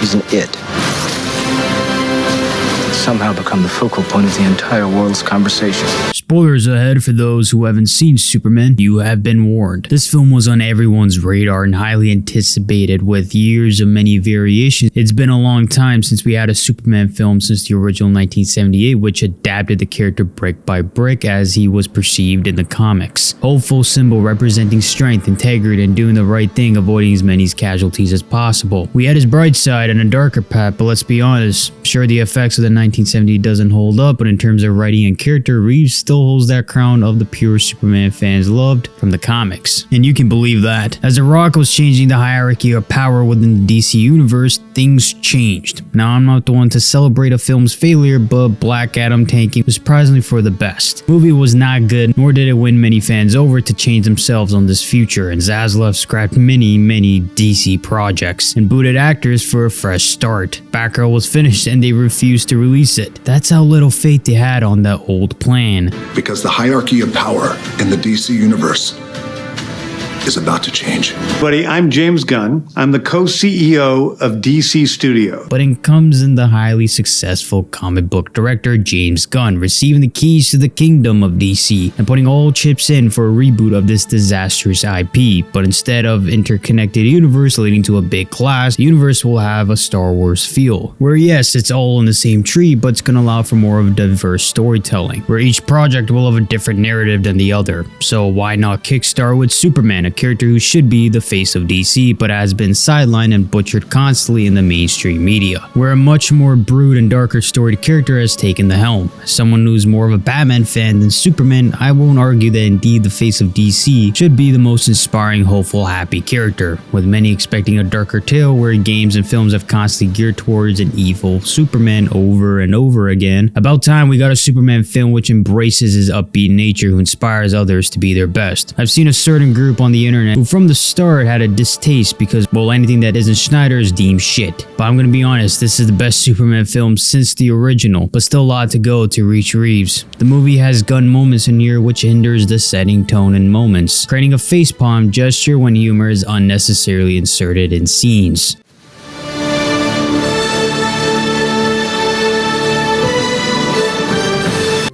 is an it. Somehow become the focal point of the entire world's conversation. Spoilers ahead for those who haven't seen Superman, you have been warned. This film was on everyone's radar and highly anticipated with years of many variations. It's been a long time since we had a Superman film since the original 1978, which adapted the character brick by brick as he was perceived in the comics. Hopeful symbol representing strength, integrity, and doing the right thing, avoiding as many casualties as possible. We had his bright side and a darker path, but let's be honest, sure the effects of the 1970 doesn't hold up, but in terms of writing and character, Reeves still holds that crown of the pure Superman fans loved from the comics. And you can believe that. As The Rock was changing the hierarchy of power within the DC universe, things changed. Now, I'm not the one to celebrate a film's failure, but Black Adam tanking was surprisingly for the best. The movie was not good, nor did it win many fans over to change themselves on this future, and Zaslav scrapped many DC projects and booted actors for a fresh start. Batgirl was finished and they refused to release it. That's how little faith they had on that old plan. Because the hierarchy of power in the DC universe is about to change. Buddy, I'm James Gunn. I'm the co-CEO of DC Studio. But in comes in the highly successful comic book director James Gunn, receiving the keys to the kingdom of DC and putting all chips in for a reboot of this disastrous IP. But instead of interconnected universe leading to a big class, the universe will have a Star Wars feel, where yes, it's all in the same tree, but it's gonna allow for more of a diverse storytelling, where each project will have a different narrative than the other. So why not kickstart with Superman, a character who should be the face of DC but has been sidelined and butchered constantly in the mainstream media, where a much more brood and darker storied character has taken the helm. As someone who's more of a Batman fan than Superman, I won't argue that indeed the face of DC should be the most inspiring, hopeful, happy character, with many expecting a darker tale where games and films have constantly geared towards an evil Superman over and over again. About time we got a Superman film which embraces his upbeat nature, who inspires others to be their best. I've seen a certain group on the internet who from the start had a distaste because, well, anything that isn't Snyder is deemed shit. But I'm gonna be honest, this is the best Superman film since the original, but still a lot to go to reach Reeves. The movie has gun moments in here which hinders the setting, tone, and moments, creating a facepalm gesture when humor is unnecessarily inserted in scenes.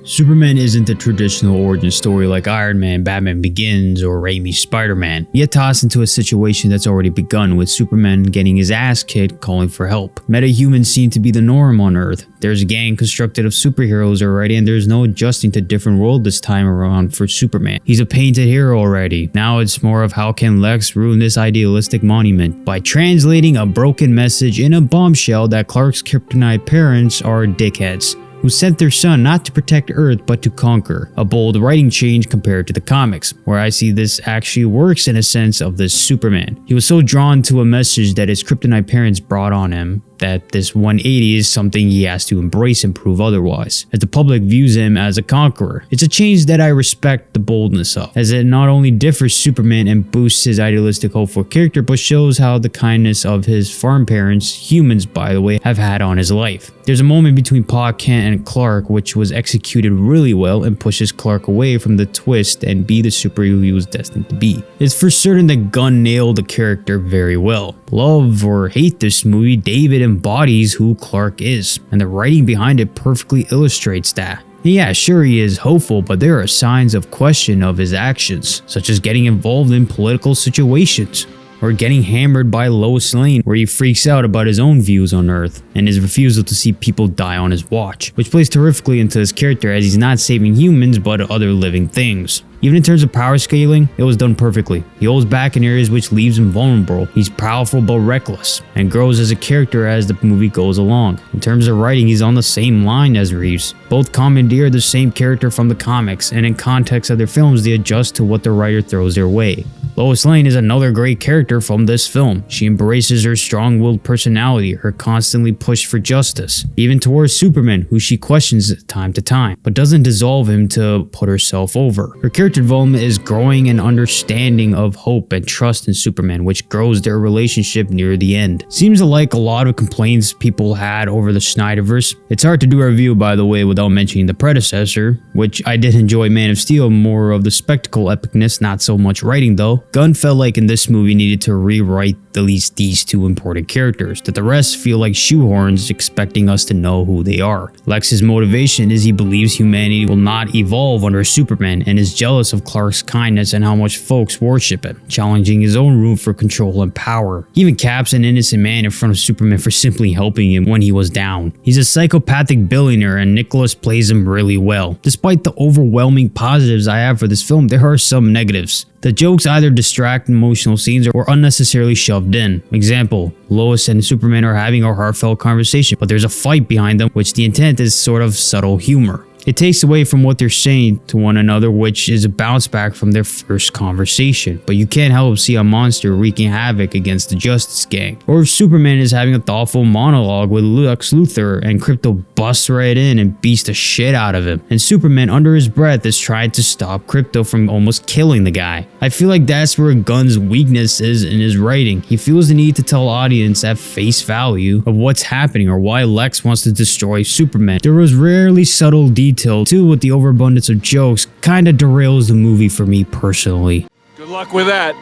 Superman isn't a traditional origin story like Iron Man, Batman Begins, or Raimi's Spider-Man. Yet tossed into a situation that's already begun, with Superman getting his ass kicked, calling for help. Metahumans seem to be the norm on Earth. There's a gang constructed of superheroes already, and there's no adjusting to different world this time around for Superman. He's a painted hero already. Now it's more of how can Lex ruin this idealistic monument by translating a broken message in a bombshell that Clark's kryptonite parents are dickheads, who sent their son not to protect Earth but to conquer. A bold writing change compared to the comics, where I see this actually works in a sense of this Superman. He was so drawn to a message that his kryptonite parents brought on him that this 180 is something he has to embrace and prove otherwise, as the public views him as a conqueror. It's a change that I respect the boldness of, as it not only differs Superman and boosts his idealistic hopeful character, but shows how the kindness of his farm parents, humans by the way, have had on his life. There's a moment between Pa Kent and Clark which was executed really well and pushes Clark away from the twist and be the superhero he was destined to be. It's for certain that Gunn nailed the character very well. Love or hate this movie, David embodies who Clark is, and the writing behind it perfectly illustrates that. And yeah, sure he is hopeful, but there are signs of question of his actions, such as getting involved in political situations, or getting hammered by Lois Lane, where he freaks out about his own views on Earth and his refusal to see people die on his watch, which plays terrifically into his character as he's not saving humans but other living things. Even in terms of power scaling, it was done perfectly. He holds back in areas which leaves him vulnerable. He's powerful but reckless, and grows as a character as the movie goes along. In terms of writing, he's on the same line as Reeves. Both commandeer the same character from the comics, and in context of their films, they adjust to what the writer throws their way. Lois Lane is another great character from this film. She embraces her strong-willed personality, her constantly push for justice, even towards Superman, who she questions time to time, but doesn't dissolve him to put herself over. Her character development is growing an understanding of hope and trust in Superman, which grows their relationship near the end. Seems like a lot of complaints people had over the Snyderverse. It's hard to do a review, by the way, without mentioning the predecessor, which I did enjoy. Man of Steel, more of the spectacle epicness, not so much writing though. Well, Gunn felt like in this movie needed to rewrite at least these two important characters, that the rest feel like shoehorns expecting us to know who they are. Lex's motivation is he believes humanity will not evolve under Superman and is jealous of Clark's kindness and how much folks worship him, challenging his own room for control and power. He even caps an innocent man in front of Superman for simply helping him when he was down. He's a psychopathic billionaire and Nicholas plays him really well. Despite the overwhelming positives I have for this film, there are some negatives. The jokes either distract emotional scenes or unnecessarily shoved in. Example, Lois and Superman are having a heartfelt conversation, but there's a fight behind them, which the intent is sort of subtle humor. It takes away from what they're saying to one another, which is a bounce back from their first conversation. But you can't help see a monster wreaking havoc against the Justice Gang. Or if Superman is having a thoughtful monologue with Lex Luthor and Krypto busts right in and beats the shit out of him. And Superman under his breath is trying to stop Krypto from almost killing the guy. I feel like that's where Gunn's weakness is in his writing. He feels the need to tell audience at face value of what's happening or why Lex wants to destroy Superman. There was rarely subtle detail too, with the overabundance of jokes kinda derails the movie for me personally. Good luck with that.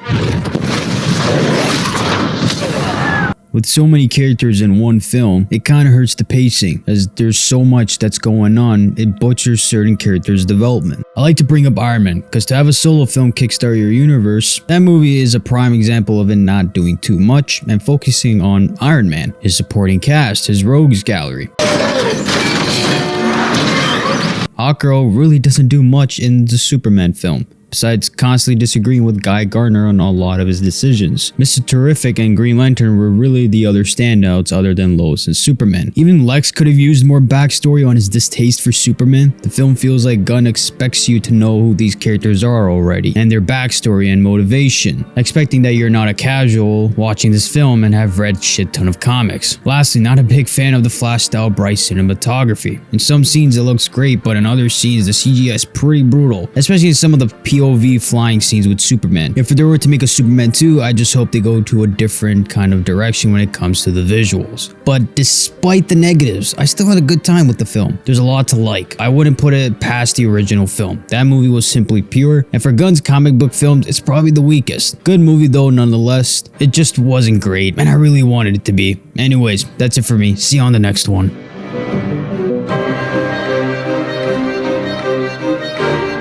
With so many characters in one film, it kinda hurts the pacing, as there's so much that's going on, it butchers certain characters' development. I like to bring up Iron Man, because to have a solo film kickstart your universe, that movie is a prime example of it not doing too much and focusing on Iron Man, his supporting cast, his rogues gallery. Hawkgirl really doesn't do much in the Superman film, besides constantly disagreeing with Guy Gardner on a lot of his decisions. Mr. Terrific and Green Lantern were really the other standouts other than Lois and Superman. Even Lex could have used more backstory on his distaste for Superman. The film feels like Gunn expects you to know who these characters are already, and their backstory and motivation, expecting that you're not a casual watching this film and have read shit ton of comics. Lastly, not a big fan of the Flash style bright cinematography. In some scenes it looks great, but in other scenes the CGI is pretty brutal, especially in some of the POV flying scenes with Superman. If they were to make a Superman 2, I just hope they go to a different kind of direction when it comes to the visuals. But despite the negatives, I still had a good time with the film. There's a lot to like. I wouldn't put it past the original film. That movie was simply pure, and for Gunn's comic book films, it's probably the weakest. Good movie though nonetheless. It just wasn't great, and I really wanted it to be. Anyways, that's it for me. See you on the next one.